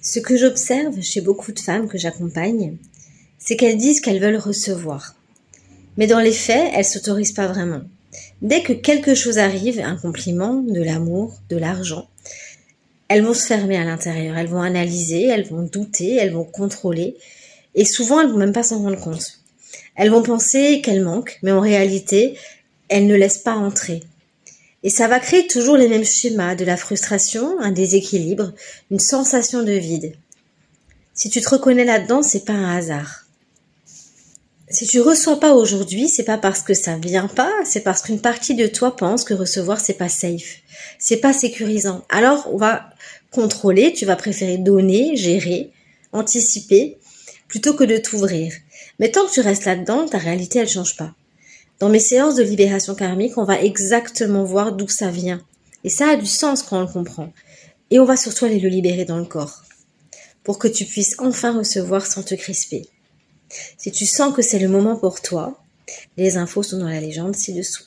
Ce que j'observe chez beaucoup de femmes que j'accompagne, c'est qu'elles disent qu'elles veulent recevoir. Mais dans les faits, elles ne s'autorisent pas vraiment. Dès que quelque chose arrive, un compliment, de l'amour, de l'argent, elles vont se fermer à l'intérieur, elles vont analyser, elles vont douter, elles vont contrôler, et souvent elles vont même pas s'en rendre compte. Elles vont penser qu'elles manquent, mais en réalité, elles ne laissent pas entrer. Et ça va créer toujours les mêmes schémas, de la frustration, un déséquilibre, une sensation de vide. Si tu te reconnais là-dedans, c'est pas un hasard. Si tu reçois pas aujourd'hui, c'est pas parce que ça vient pas, c'est parce qu'une partie de toi pense que recevoir c'est pas safe, c'est pas sécurisant. Alors on va contrôler, tu vas préférer donner, gérer, anticiper, plutôt que de t'ouvrir. Mais tant que tu restes là-dedans, ta réalité elle change pas. Dans mes séances de libération karmique, on va exactement voir d'où ça vient. Et ça a du sens quand on le comprend. Et on va surtout aller le libérer dans le corps, pour que tu puisses enfin recevoir sans te crisper. Si tu sens que c'est le moment pour toi, les infos sont dans la légende ci-dessous.